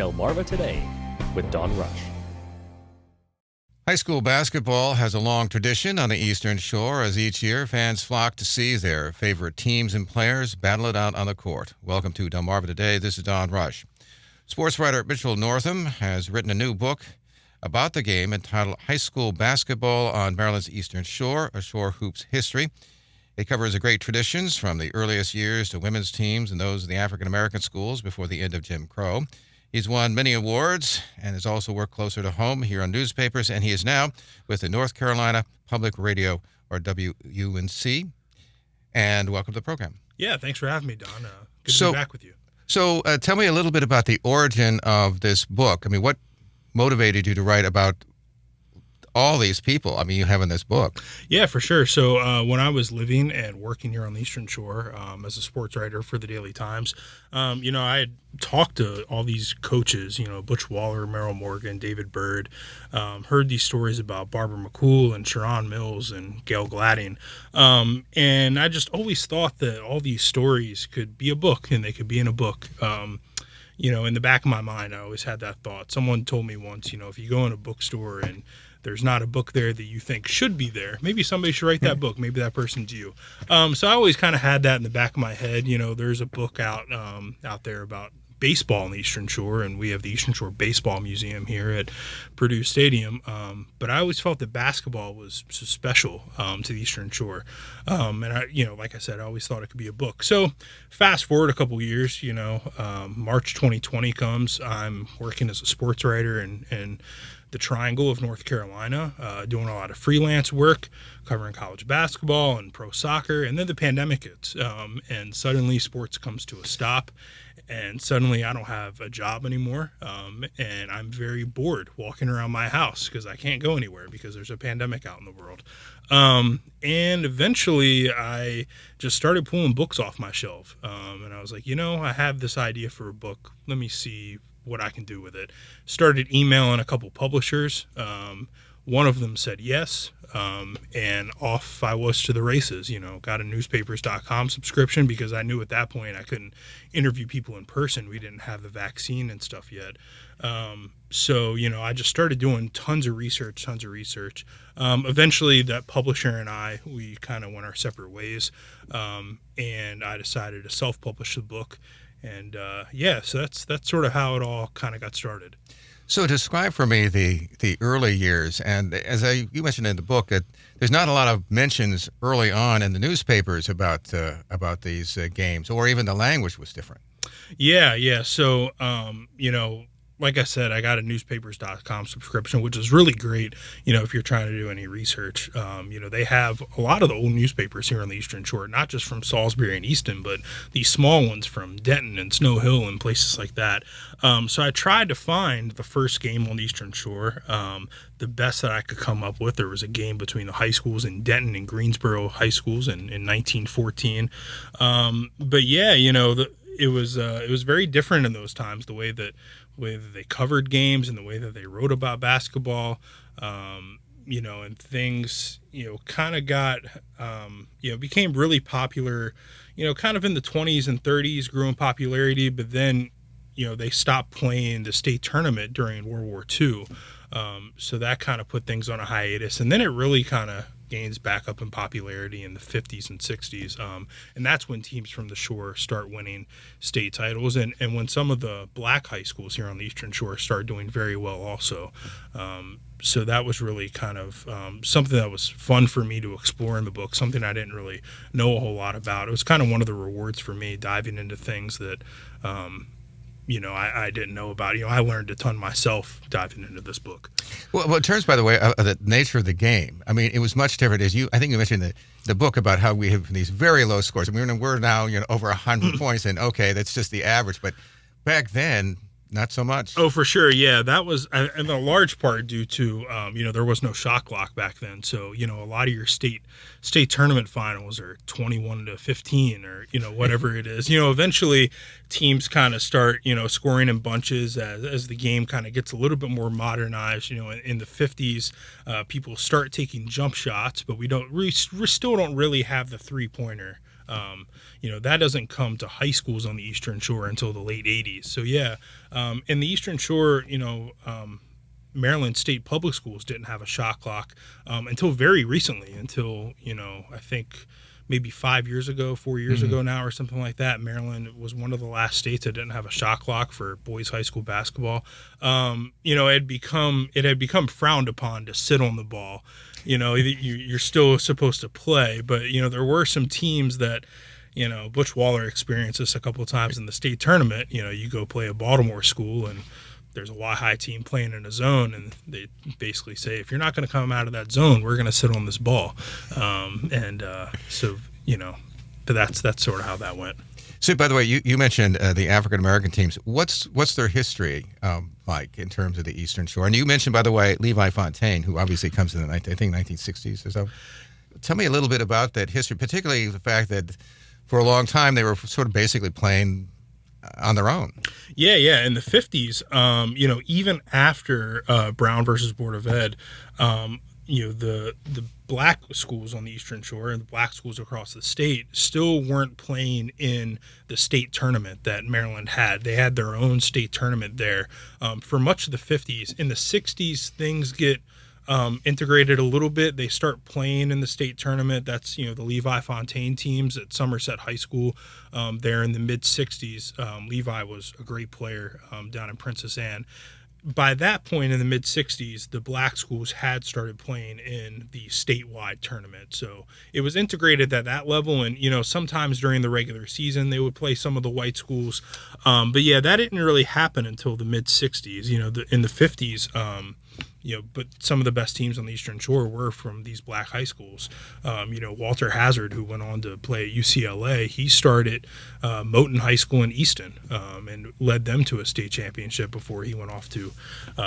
Delmarva Today with Don Rush. High school basketball has a long tradition on the Eastern Shore as each year fans flock to see their favorite teams and players battle it out on the court. Welcome to Delmarva Today. This is Don Rush. Sports writer Mitchell Northam has written a new book about the game entitled High School Basketball on Maryland's Eastern Shore, a Shore Hoops History. It covers the great traditions from the earliest years to women's teams and those in the African-American schools before the end of Jim Crow. He's won many awards and has also worked closer to home here on newspapers, and he is now with the North Carolina Public Radio, or WUNC. And welcome to the program. Yeah, thanks for having me, Don. Good to be back with you. So tell me a little bit about the origin of this book. I mean, what motivated you to write about all these people you have in this book? Yeah, for sure. So when I was living and working here on the Eastern Shore as a sports writer for the Daily Times, I had talked to all these coaches, Butch Waller, Merrill Morgan, David Bird, heard these stories about Barbara McCool and Sharon Mills and Gail Gladding. And I just always thought that all these stories could be a book and they could be in a book. In the back of my mind, I always had that thought. Someone told me once, if you go in a bookstore and there's not a book there that you think should be there, maybe somebody should write that book. Maybe that person's you. So I always kind of had that in the back of my head. There's a book out there about baseball on the Eastern Shore, and we have the Eastern Shore Baseball Museum here at Purdue Stadium. But I always felt that basketball was so special to the Eastern Shore. And I, like I said, I always thought it could be a book. So fast forward a couple years, March 2020 comes. I'm working as a sports writer and the Triangle of North Carolina, doing a lot of freelance work, covering college basketball and pro soccer. And then the pandemic hits, and suddenly sports comes to a stop. And suddenly I don't have a job anymore, and I'm very bored walking around my house because I can't go anywhere because there's a pandemic out in the world. And eventually I just started pulling books off my shelf, and I was like, I have this idea for a book. Let me see what I can do with it. Started emailing a couple publishers. One of them said yes, and off I was to the races. Got a newspapers.com subscription because I knew at that point I couldn't interview people in person. We didn't have the vaccine and stuff yet. So I just started doing tons of research. Eventually that publisher and we kind of went our separate ways, and I decided to self-publish the book. And so that's sort of how it all kind of got started. So describe for me the early years, and as you mentioned in the book, that there's not a lot of mentions early on in the newspapers about these games, or even the language was different. Yeah. So like I said, I got a newspapers.com subscription, which is really great, if you're trying to do any research. They have a lot of the old newspapers here on the Eastern Shore, not just from Salisbury and Easton, but these small ones from Denton and Snow Hill and places like that. So I tried to find the first game on the Eastern Shore, the best that I could come up with. There was a game between the high schools in Denton and Greensboro high schools in 1914. But yeah, it was very different in those times, the way that they covered games and the way that they wrote about basketball, and things, kind of got, became really popular, kind of in the 20s and 30s, grew in popularity, but then, they stopped playing the state tournament during World War II. So that kind of put things on a hiatus, and then it really kind of gains back up in popularity in the 50s and 60s. And that's when teams from the shore start winning state titles. And when some of the black high schools here on the Eastern Shore start doing very well also. So that was really kind of something that was fun for me to explore in the book, something I didn't really know a whole lot about. It was kind of one of the rewards for me, diving into things that I didn't know about. I learned a ton myself diving into this book. Well, in terms, by the way, of the nature of the game, it was much different. I think you mentioned the book about how we have these very low scores. We're now over 100 points, and okay, that's just the average. But back then, not so much. Oh, for sure. Yeah, that was in a large part due to, there was no shot clock back then. So, a lot of your state tournament finals are 21-15 or, whatever it is. Eventually teams kind of start, scoring in bunches as the game kind of gets a little bit more modernized. In the 50s, people start taking jump shots, but we still don't really have the 3-pointer That doesn't come to high schools on the Eastern Shore until the late 80s. So yeah, in the Eastern Shore, Maryland State Public Schools didn't have a shot clock until very recently, until, I think maybe 4 years ago now or something like that. Maryland was one of the last states that didn't have a shot clock for boys high school basketball. It had become frowned upon to sit on the ball. You're still supposed to play, but, there were some teams that, Butch Waller experienced this a couple of times in the state tournament. You go play a Baltimore school and there's a Y-High team playing in a zone, and they basically say, if you're not going to come out of that zone, we're going to sit on this ball. But that's sort of how that went. So, by the way, you mentioned the African-American teams. What's their history like in terms of the Eastern Shore? And you mentioned, by the way, Levi Fontaine, who obviously comes in the, I think, 1960s or so. Tell me a little bit about that history, particularly the fact that for a long time they were sort of basically playing on their own. Yeah. In the 50s, even after Brown versus Board of Ed, the black schools on the Eastern Shore and the black schools across the state still weren't playing in the state tournament that Maryland had. They had their own state tournament there for much of the 50s. In the 60s, things get integrated a little bit. They start playing in the state tournament. That's, the Levi Fontaine teams at Somerset High School there in the mid-60s. Levi was a great player down in Princess Anne. By that point in the mid-60s, the black schools had started playing in the statewide tournament. So it was integrated at that level. And, sometimes during the regular season, they would play some of the white schools. But, yeah, that didn't really happen until the mid-60s. In the 50s, but some of the best teams on the Eastern Shore were from these black high schools. Walter Hazard, who went on to play at UCLA, he started Moton High School in Easton and led them to a state championship before he went off to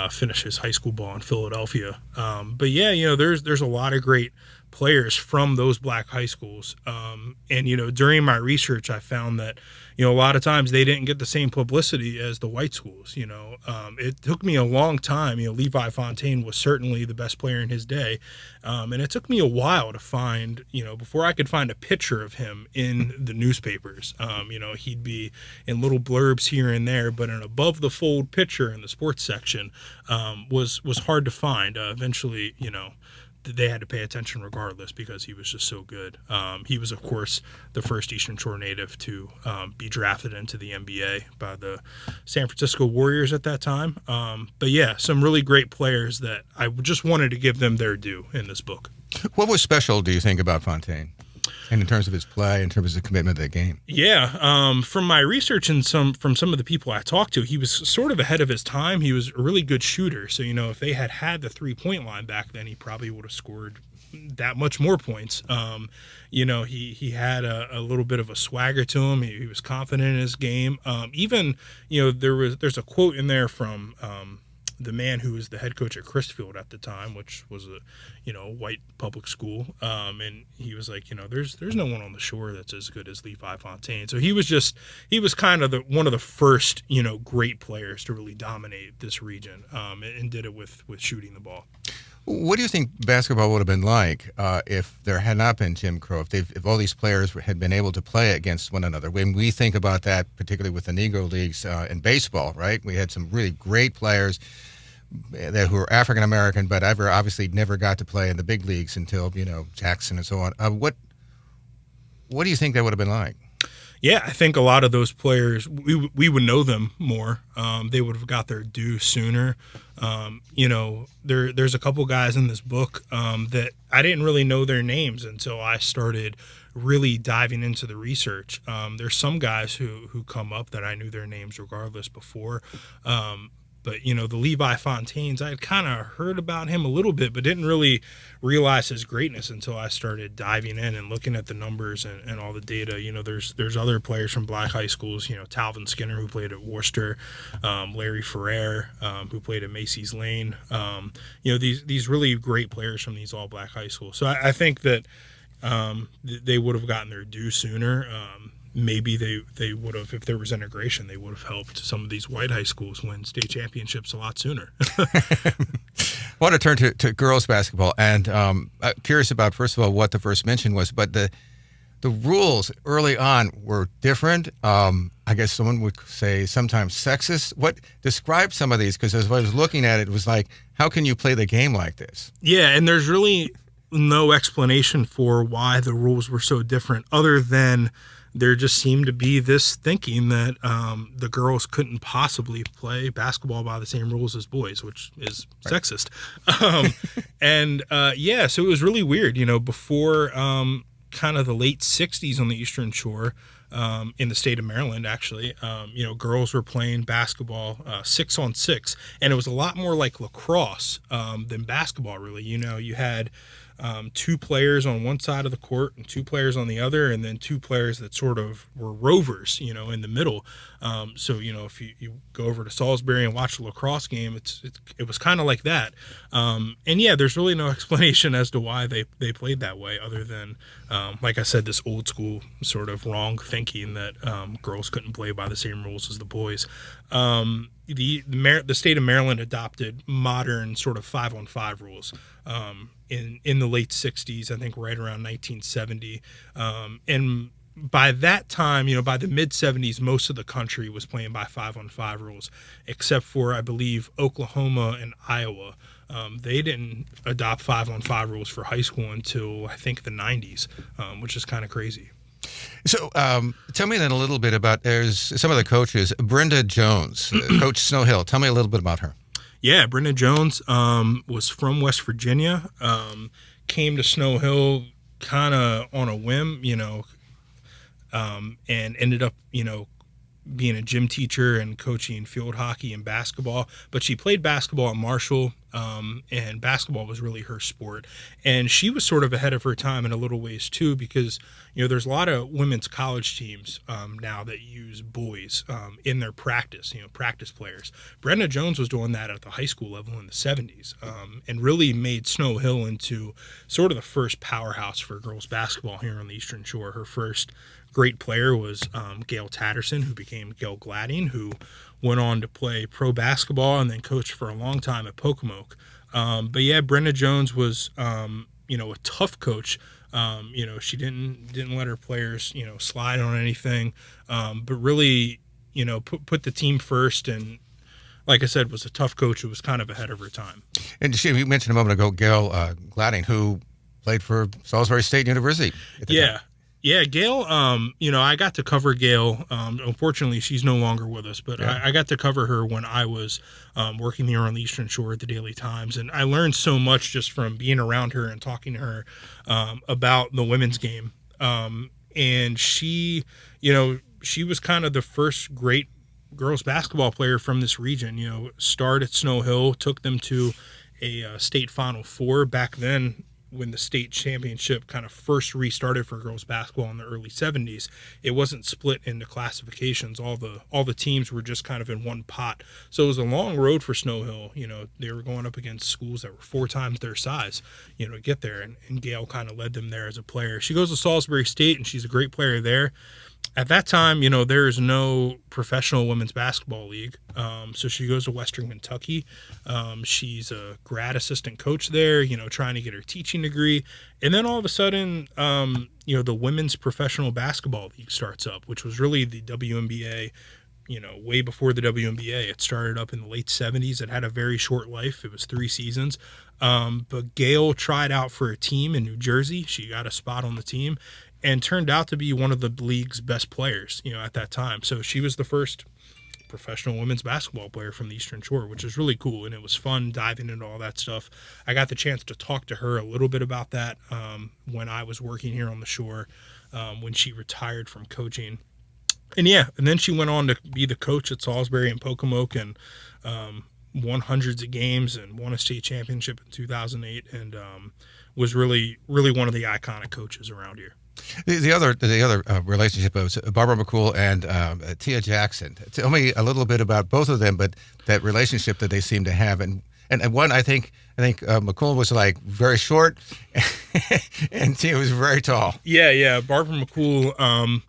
finish his high school ball in Philadelphia. But yeah, there's a lot of great players from those black high schools. And during my research, I found that, a lot of times they didn't get the same publicity as the white schools. It took me a long time. Levi Fontaine was certainly the best player in his day. And it took me a while to find, before I could find a picture of him in the newspapers. He'd be in little blurbs here and there, but an above the fold picture in the sports section was hard to find. Eventually, they had to pay attention regardless because he was just so good. He was, of course, the first Eastern Shore native to be drafted into the NBA by the San Francisco Warriors at that time. But yeah, some really great players that I just wanted to give them their due in this book. What was special, do you think, about Fontaine? And in terms of his play, in terms of his commitment to the game? Yeah, from my research and from some of the people I talked to, he was sort of ahead of his time. He was a really good shooter. So, if they had the three-point line back then, he probably would have scored that much more points. He had a little bit of a swagger to him. He was confident in his game. There's a quote in there from the man who was the head coach at Chrisfield at the time, which was a white public school, and he was like, there's no one on the shore that's as good as Levi Fontaine. So he was kind of one of the first great players to really dominate this region, and did it with shooting the ball. What do you think basketball would have been like if there had not been Jim Crow, if all these players had been able to play against one another? When we think about that, particularly with the Negro Leagues in baseball, right? We had some really great players who were African American, but obviously never got to play in the big leagues until Jackson and so on. What do you think that would have been like? Yeah, I think a lot of those players, we would know them more. They would have got their due sooner. There's a couple guys in this book that I didn't really know their names until I started really diving into the research. There's some guys who come up that I knew their names regardless before. But, the Levi Fontaines, I had kind of heard about him a little bit, but didn't really realize his greatness until I started diving in and looking at the numbers and all the data. There's other players from black high schools, Talvin Skinner, who played at Worcester, Larry Ferrer, who played at Macy's Lane. These really great players from these all black high schools. So I think that they would have gotten their due sooner. Maybe they would have, if there was integration, they would have helped some of these white high schools win state championships a lot sooner. I want to turn to girls basketball, and I'm curious about, first of all, what the first mention was, but the the rules early on were different. I guess someone would say sometimes sexist. What describe some of these? Because as I was looking at it, it was like, how can you play the game like this? Yeah, and there's really no explanation for why the rules were so different other than there just seemed to be this thinking that the girls couldn't possibly play basketball by the same rules as boys, which is sexist. So it was really weird, before kind of the late 60s on the Eastern Shore, in the state of Maryland, actually, girls were playing basketball 6-on-6, and it was a lot more like lacrosse than basketball, really. You had two players on one side of the court and two players on the other, and then two players that sort of were rovers, in the middle. If you go over to Salisbury and watch a lacrosse game, it was kind of like that. There's really no explanation as to why they played that way, other than, like I said, this old school sort of wrong thinking that girls couldn't play by the same rules as the boys. The state of Maryland adopted modern sort of 5-on-5 rules in the late 60s, I think right around 1970. And by that time, by the mid 70s, most of the country was playing by 5-on-5 rules, except for, I believe, Oklahoma and Iowa. They didn't adopt 5-on-5 rules for high school until, I think, the 90s, which is kind of crazy. So tell me then a little bit about, there's some of the coaches. Brenda Jones, Coach Snow Hill. Tell me a little bit about her. Yeah, Brenda Jones was from West Virginia, came to Snow Hill kind of on a whim, and ended up, being a gym teacher and coaching field hockey and basketball. But she played basketball at Marshall, and basketball was really her sport. And she was sort of ahead of her time in a little ways too, because there's a lot of women's college teams now that use boys in their practice, practice players. Brenda Jones was doing that at the high school level in the 70s, and really made Snow Hill into sort of the first powerhouse for girls basketball here on the Eastern Shore. Her first great player was Gail Tatterson, who became Gail Gladding, who went on to play pro basketball and then coached for a long time at Pocomoke. Brenda Jones was, a tough coach. She didn't let her players, slide on anything, but really, put the team first. And like I said, was a tough coach who was kind of ahead of her time. And you mentioned a moment ago Gail Gladding, who played for Salisbury State University at the time. Yeah, Gail, I got to cover Gail. Unfortunately, she's no longer with us, but I got to cover her when I was working here on the Eastern Shore at the Daily Times. And I learned so much just from being around her and talking to her about the women's game. And she was kind of the first great girls basketball player from this region. Started at Snow Hill, took them to a state Final Four back then. When the state championship kind of first restarted for girls basketball in the early 70s, it wasn't split into classifications. All the teams were just kind of in one pot. So it was a long road for Snow Hill. They were going up against schools that were 4 times their size, to get there. And Gail kind of led them there as a player. She goes to Salisbury State, and she's a great player there. At that time, there is no professional women's basketball league. So she goes to Western Kentucky. She's a grad assistant coach there, trying to get her teaching degree. And then all of a sudden, the women's professional basketball league starts up, which was really the WNBA, way before the WNBA. It started up in the late 70s. It had a very short life. It was 3 seasons. But Gail tried out for a team in New Jersey. She got a spot on the team and turned out to be one of the league's best players, at that time. So she was the first professional women's basketball player from the Eastern Shore, which is really cool. And it was fun diving into all that stuff. I got the chance to talk to her a little bit about that when I was working here on the shore, when she retired from coaching. And then she went on to be the coach at Salisbury and Pocomoke, and won hundreds of games and won a state championship in 2008, and was really, really one of the iconic coaches around here. The other relationship was Barbara McCool and Tia Jackson. Tell me a little bit about both of them, but that relationship that they seem to have. And one, I think McCool was like very short, and Tia was very tall. Yeah. Barbara McCool,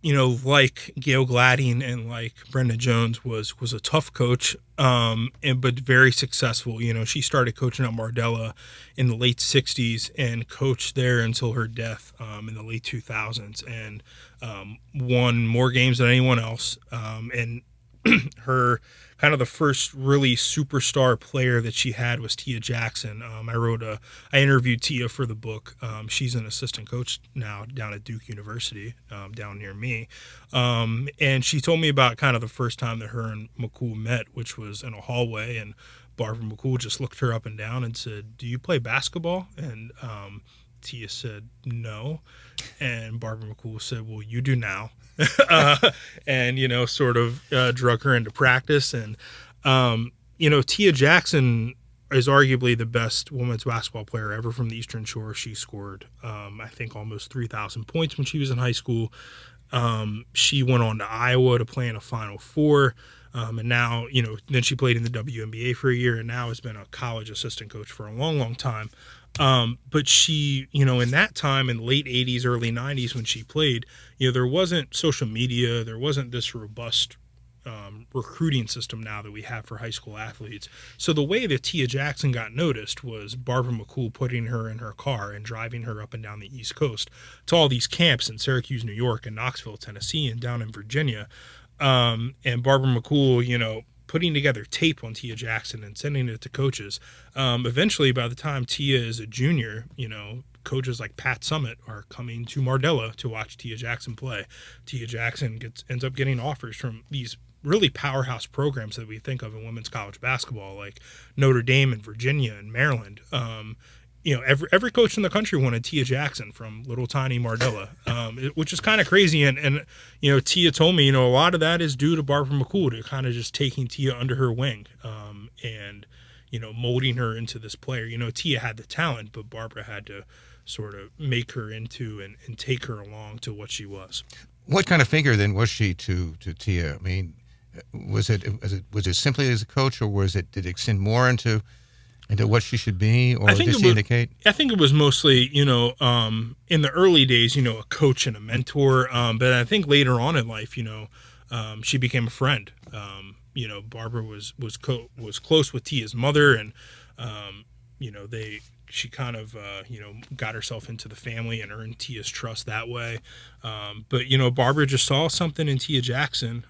like Gail Gladding and like Brenda Jones was a tough coach, but very successful. She started coaching at Mardella in the late '60s and coached there until her death in the late 2000s, and won more games than anyone else. And her kind of the first really superstar player that she had was Tia Jackson. I interviewed Tia for the book. She's an assistant coach now down at Duke University, down near me. And she told me about kind of the first time that her and McCool met, which was in a hallway, and Barbara McCool just looked her up and down and said, "Do you play basketball?" And Tia said, "No." And Barbara McCool said, "Well, you do now." And sort of drug her into practice. And Tia Jackson is arguably the best women's basketball player ever from the Eastern Shore. She scored I think almost 3,000 points when she was in high school. She went on to Iowa to play in a Final Four, and now then she played in the WNBA for a year, and now has been a college assistant coach for a long time. But she, in that time in late 80s, early 90s when she played, there wasn't social media. There wasn't this robust recruiting system now that we have for high school athletes. So the way that Tia Jackson got noticed was Barbara McCool putting her in her car and driving her up and down the East Coast to all these camps in Syracuse, New York, and Knoxville, Tennessee, and down in Virginia. And Barbara McCool, putting together tape on Tia Jackson and sending it to coaches. Eventually, by the time Tia is a junior, coaches like Pat Summit are coming to Mardella to watch Tia Jackson play. Tia Jackson ends up getting offers from these really powerhouse programs that we think of in women's college basketball, like Notre Dame and Virginia and Maryland. Every coach in the country wanted Tia Jackson from little tiny Mardella, which is kind of crazy. And Tia told me, a lot of that is due to Barbara McCool, to kind of just taking Tia under her wing, and molding her into this player. Tia had the talent, but Barbara had to sort of make her into and take her along to what she was. What kind of figure then was she to Tia? I mean, was it simply as a coach, or did it extend more into what she should be, or did she indicate? I think it was mostly, in the early days, a coach and a mentor. But I think later on in life, she became a friend. Barbara was close with Tia's mother, and she kind of got herself into the family and earned Tia's trust that way. But Barbara just saw something in Tia Jackson,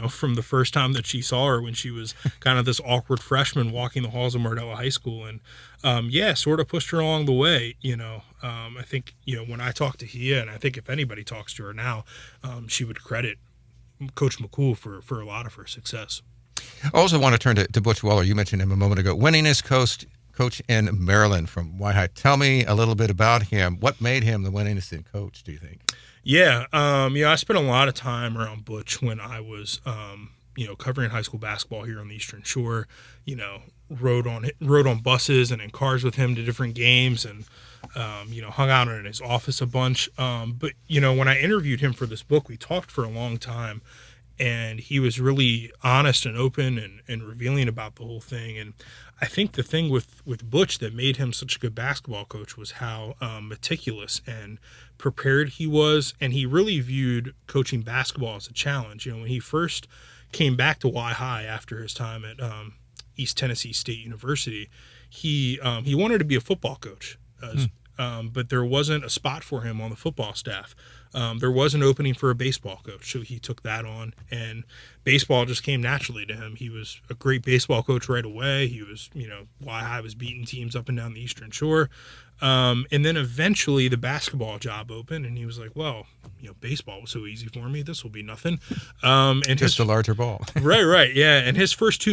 from the first time that she saw her when she was kind of this awkward freshman walking the halls of Mardella High School, and sort of pushed her along the way. I think when I talk to Tia, and I think if anybody talks to her now, she would credit Coach McCool for a lot of her success. I also want to turn to Butch Waller. You mentioned him a moment ago. Winningest coach in Maryland from White. Tell me a little bit about him. What made him the winningest coach, do you think? Yeah, I spent a lot of time around Butch when I was, covering high school basketball here on the Eastern Shore. Rode on buses and in cars with him to different games, and hung out in his office a bunch. But when I interviewed him for this book, we talked for a long time, and he was really honest and open and revealing about the whole thing. And I think the thing with Butch that made him such a good basketball coach was how meticulous and prepared he was. And he really viewed coaching basketball as a challenge. When he first came back to Y High after his time at East Tennessee State University, he wanted to be a football coach, but there wasn't a spot for him on the football staff. There was an opening for a baseball coach, so he took that on, and baseball just came naturally to him. He was a great baseball coach right away. He was, Y High was beating teams up and down the Eastern Shore. And then eventually the basketball job opened, and he was like, well, baseball was so easy for me. This will be nothing. And just a larger ball. Right. Yeah. And his first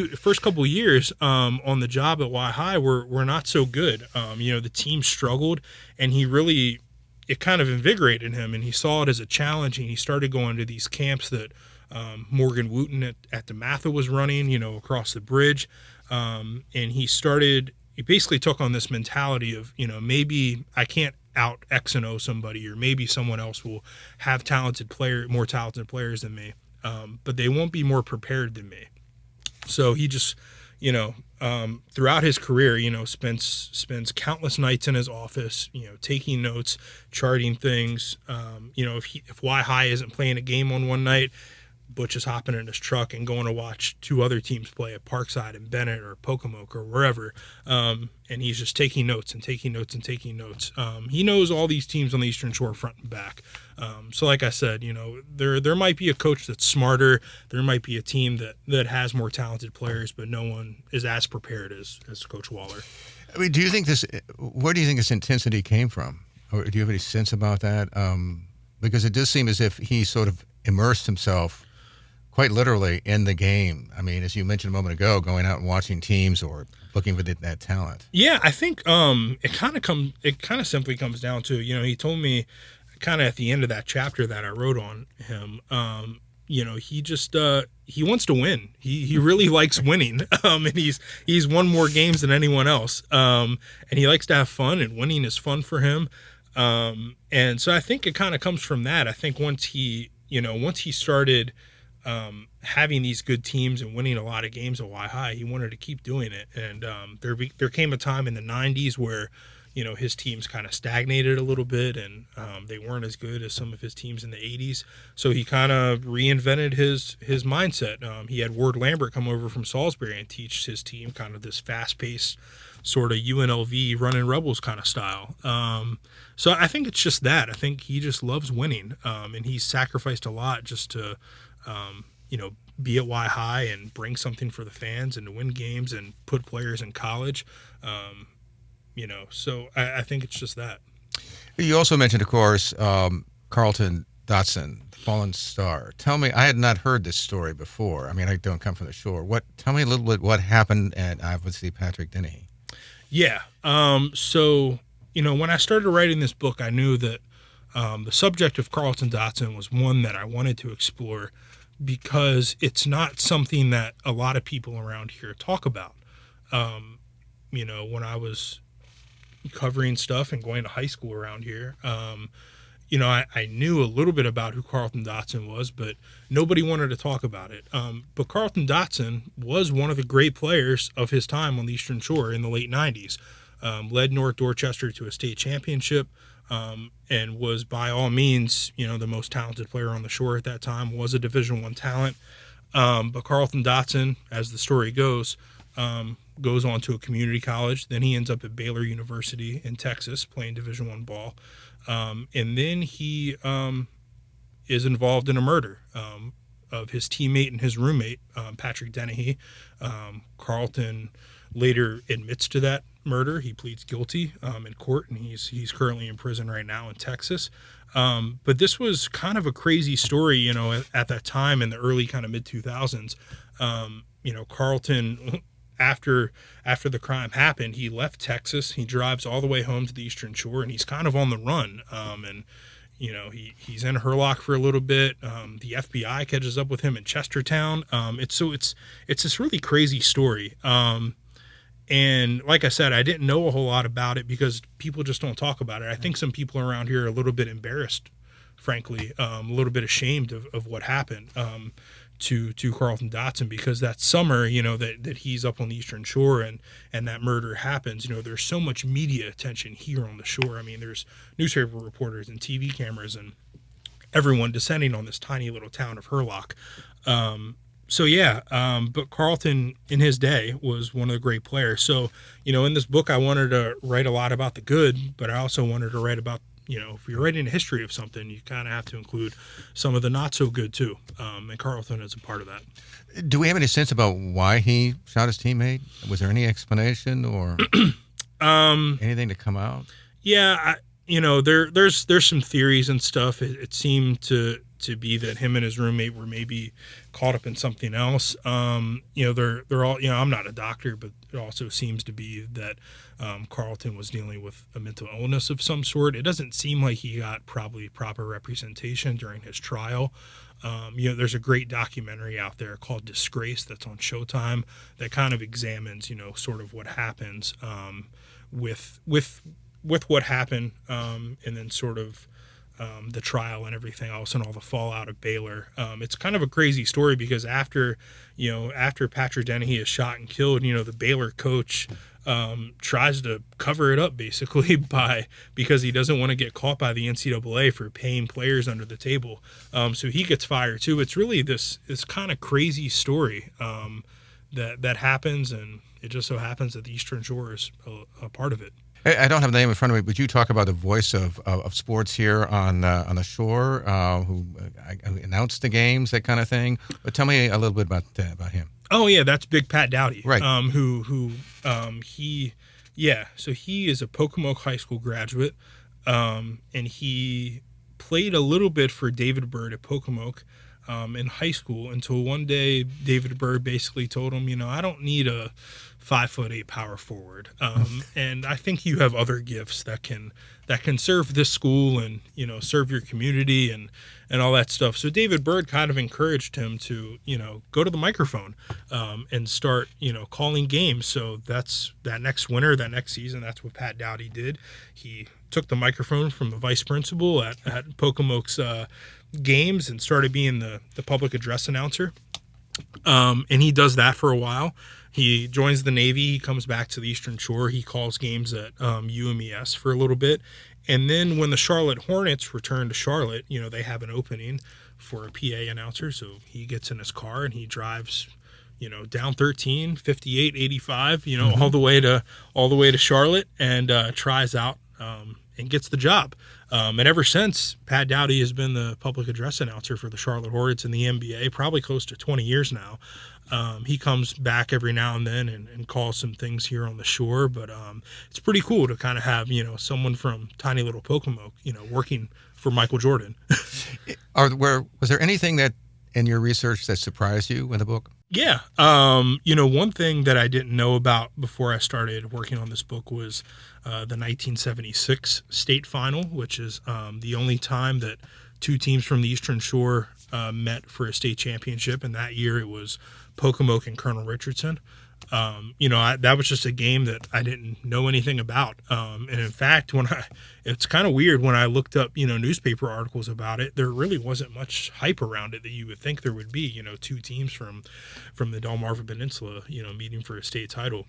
couple years on the job at Y High were not so good. The team struggled, and it kind of invigorated him, and he saw it as a challenge, and he started going to these camps that Morgan Wooten at DeMatha was running, across the bridge. And he basically took on this mentality of, maybe I can't out X and O somebody, or maybe someone else will have more talented players than me, but they won't be more prepared than me. So he just, throughout his career, spends countless nights in his office, taking notes, charting things. If Y High isn't playing a game on one night, Butch is hopping in his truck and going to watch two other teams play at Parkside and Bennett or Pocomoke or wherever. And he's just taking notes and taking notes and taking notes. He knows all these teams on the Eastern Shore front and back. So like I said, there might be a coach that's smarter. There might be a team that has more talented players, but no one is as prepared as Coach Waller. I mean, where do you think this intensity came from? Or do you have any sense about that? Because it does seem as if he sort of immersed himself quite literally in the game. I mean, as you mentioned a moment ago, going out and watching teams or looking for that talent. Yeah, I think it kind of simply comes down to, he told me kind of at the end of that chapter that I wrote on him, he just he wants to win. He really likes winning. And he's won more games than anyone else. And he likes to have fun, and winning is fun for him. And so I think it kind of comes from that. I think once he started having these good teams and winning a lot of games at Y High, he wanted to keep doing it. And there came a time in the 90s where, his teams kind of stagnated a little bit, and they weren't as good as some of his teams in the 80s. So he kind of reinvented his mindset. He had Ward Lambert come over from Salisbury and teach his team kind of this fast-paced sort of UNLV running Rebels kind of style. So I think it's just that. I think he just loves winning, and he's sacrificed a lot just to be at Y High and bring something for the fans and to win games and put players in college. So I think it's just that. You also mentioned, of course, Carlton Dotson, the fallen star. Tell me, I had not heard this story before. I mean, I don't come from the shore. Tell me a little bit what happened at, obviously, Patrick Dennehy. Yeah. So, when I started writing this book, I knew that the subject of Carlton Dotson was one that I wanted to explore because it's not something that a lot of people around here talk about. When I was covering stuff and going to high school around here, I knew a little bit about who Carlton Dotson was, but nobody wanted to talk about it. But Carlton Dotson was one of the great players of his time on the Eastern Shore in the late 90s. Led North Dorchester to a state championship, and was by all means, the most talented player on the shore at that time, was a Division I talent. But Carlton Dotson, as the story goes on to a community college. Then he ends up at Baylor University in Texas playing Division I ball. And then he is involved in a murder of his teammate and his roommate, Patrick Dennehy. Carlton later admits to that murder. He pleads guilty in court, and he's currently in prison right now in Texas. But this was kind of a crazy story, at that time in the early kind of mid-2000s. Carlton, after the crime happened, he left Texas. He drives all the way home to the Eastern Shore, and he's kind of on the run. He's in Hurlock for a little bit. The FBI catches up with him in Chestertown. It's this really crazy story. And like I said, I didn't know a whole lot about it because people just don't talk about it. I think some people around here are a little bit embarrassed, frankly, a little bit ashamed of what happened to Carlton Dotson, because that summer, that he's up on the Eastern Shore and that murder happens, there's so much media attention here on the shore. I mean, there's newspaper reporters and TV cameras and everyone descending on this tiny little town of Hurlock. But Carlton in his day was one of the great players. So, in this book, I wanted to write a lot about the good, but I also wanted to write about, if you're writing a history of something, you kind of have to include some of the not so good too. And Carlton is a part of that. Do we have any sense about why he shot his teammate? Was there any explanation or anything to come out? Yeah, there's some theories and stuff. It seemed to be that him and his roommate were maybe caught up in something else. They're all, I'm not a doctor, but it also seems to be that Carlton was dealing with a mental illness of some sort. It doesn't seem like he got probably proper representation during his trial. There's a great documentary out there called Disgrace that's on Showtime that kind of examines, sort of what happens with what happened, and then sort of the trial and everything else and all the fallout of Baylor. It's kind of a crazy story because after Patrick Dennehy is shot and killed, the Baylor coach tries to cover it up basically because he doesn't want to get caught by the NCAA for paying players under the table. So he gets fired too. It's really this kind of crazy story that happens, and it just so happens that the Eastern Shore is a part of it. I don't have the name in front of me, but you talk about the voice of sports here on the shore, who announced the games, that kind of thing. But tell me a little bit about him. Oh yeah, that's Big Pat Dowdy, right? So he is a Pocomoke High School graduate, and he played a little bit for David Byrd at Pocomoke in high school until one day David Byrd basically told him, I don't need a 5'8" power forward, and I think you have other gifts that can serve this school and serve your community and all that stuff. So David Byrd kind of encouraged him to go to the microphone and start calling games. So that's that next season. That's what Pat Dowdy did. He took the microphone from the vice principal at Pocomoke's games and started being the public address announcer. And he does that for a while. He joins the Navy. He comes back to the Eastern Shore. He calls games at UMES for a little bit. And then when the Charlotte Hornets return to Charlotte, they have an opening for a PA announcer. So he gets in his car and he drives, down 13, 58, 85, all the way to Charlotte and tries out and gets the job. And ever since, Pat Dowdy has been the public address announcer for the Charlotte Hornets in the NBA, probably close to 20 years now. He comes back every now and then and calls some things here on the shore, but it's pretty cool to kind of have someone from tiny little Pocomoke working for Michael Jordan. Was there anything that in your research that surprised you in the book? Yeah. One thing that I didn't know about before I started working on this book was the 1976 state final, which is the only time that two teams from the Eastern Shore met for a state championship. And that year it was Pocomoke and Colonel Richardson. That was just a game that I didn't know anything about. And in fact, it's kind of weird when I looked up, newspaper articles about it, there really wasn't much hype around it that you would think there would be, two teams from the Delmarva Peninsula, meeting for a state title.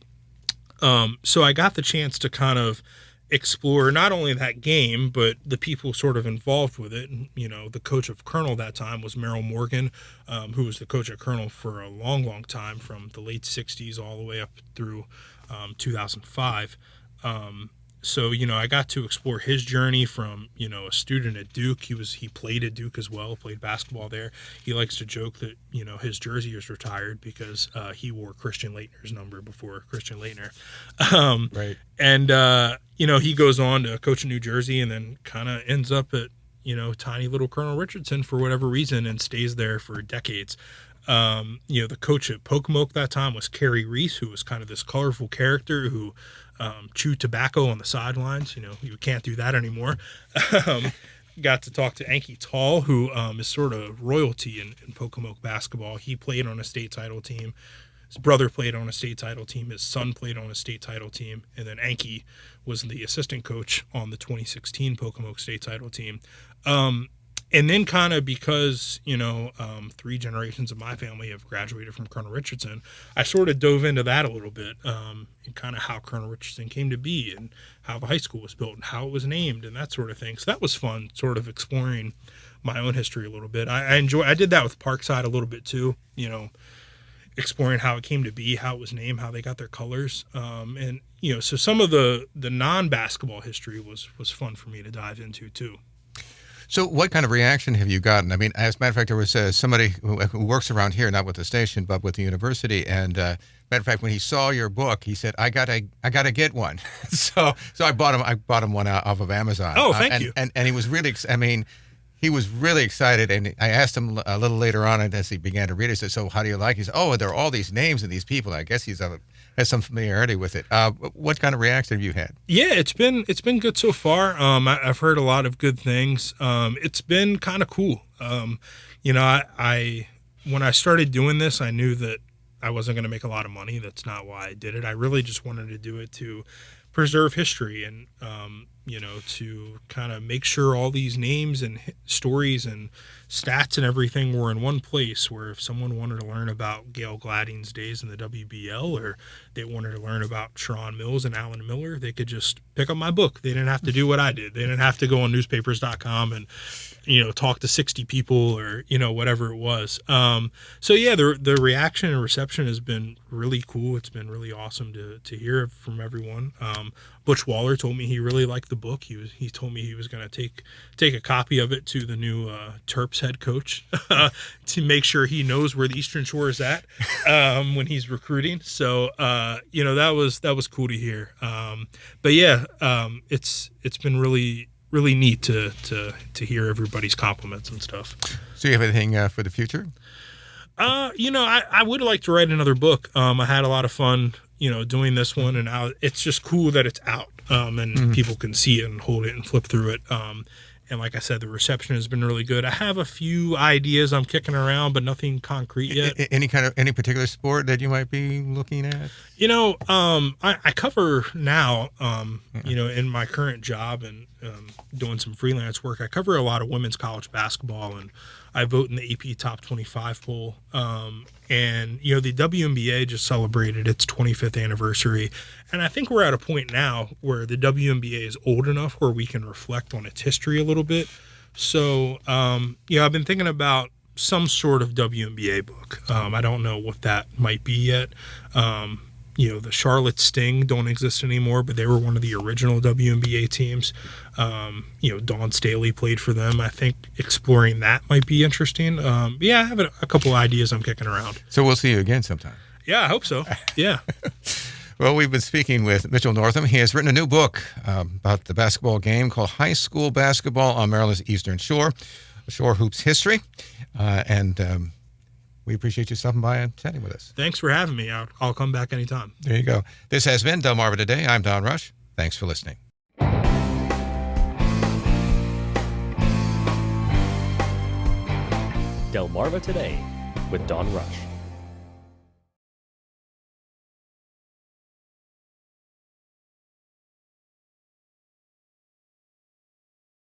So I got the chance to kind of explore not only that game, but the people sort of involved with it. And, the coach of Colonel that time was Merrill Morgan, who was the coach at Colonel for a long, long time, from the late 60s all the way up through 2005. So, I got to explore his journey from, a student at Duke. He played at Duke as well, played basketball there. He likes to joke that, his jersey is retired because he wore Christian Laettner's number before Christian Laettner. Right. And, he goes on to coach in New Jersey and then kind of ends up at, tiny little Colonel Richardson for whatever reason and stays there for decades. The coach at Pocomoke that time was Kerry Reese, who was kind of this colorful character who chewed tobacco on the sidelines. You can't do that anymore. Got to talk to Anki Tall, who is sort of royalty in Pocomoke basketball. He played on a state title team. His brother played on a state title team. His son played on a state title team. And then Anki was the assistant coach on the 2016 Pocomoke state title team. And then kind of because, 3 generations of my family have graduated from Colonel Richardson, I sort of dove into that a little bit and kind of how Colonel Richardson came to be and how the high school was built and how it was named and that sort of thing. So that was fun, sort of exploring my own history a little bit. I did that with Parkside a little bit too, exploring how it came to be, how it was named, how they got their colors. And, so some of the non-basketball history was fun for me to dive into too. So what kind of reaction have you gotten? I mean, as a matter of fact, there was somebody who works around here, not with the station, but with the university. And matter of fact, when he saw your book, he said, I gotta get one. so I bought him one off of Amazon. Oh, thank you. And he was really, he was really excited. And I asked him a little later on as he began to read it, I said, so how do you like it? He said, oh, there are all these names and these people. I guess he's has some familiarity with it. What kind of reaction have you had? Yeah, it's been good so far. I've heard a lot of good things. It's been kind of cool. I when I started doing this, I knew that I wasn't going to make a lot of money. That's not why I did it. I really just wanted to do it to preserve history and to kind of make sure all these names and stories and stats and everything were in one place, where if someone wanted to learn about Gail Gladding's days in the WBL, or they wanted to learn about Sharon Mills and Alan Miller, they could just pick up my book. They didn't have to do what I did. They didn't have to go on newspapers.com and talk to 60 people or whatever it was. So yeah, the reaction and reception has been really cool. It's been really awesome to hear from everyone. Butch Waller told me he really liked the book. He told me he was going to take a copy of it to the new Terps head coach to make sure he knows where the Eastern Shore is at when he's recruiting. So that was cool to hear. But yeah, it's been really neat to hear everybody's compliments and stuff. So you have anything for the future? I would like to write another book. I had a lot of fun, doing this one, and it's just cool that it's out, and people can see it and hold it and flip through it. And like I said, the reception has been really good. I have a few ideas I'm kicking around, but nothing concrete yet. Any particular sport that you might be looking at? I cover now, in my current job and doing some freelance work, I cover a lot of women's college basketball, and I vote in the AP Top 25 poll. And the WNBA just celebrated its 25th anniversary. And I think we're at a point now where the WNBA is old enough where we can reflect on its history a little bit. So, I've been thinking about some sort of WNBA book. I don't know what that might be yet. The Charlotte Sting don't exist anymore, but they were one of the original WNBA teams. Dawn Staley played for them. I think exploring that might be interesting. I have a couple ideas I'm kicking around. So we'll see you again sometime. Yeah, I hope so. Yeah. Well, we've been speaking with Mitchell Northam. He has written a new book about the basketball game called High School Basketball on Maryland's Eastern Shore, Shore Hoops History. We appreciate you stopping by and chatting with us. Thanks for having me. I'll come back anytime. There you go. This has been Delmarva Today. I'm Don Rush. Thanks for listening. Delmarva Today with Don Rush.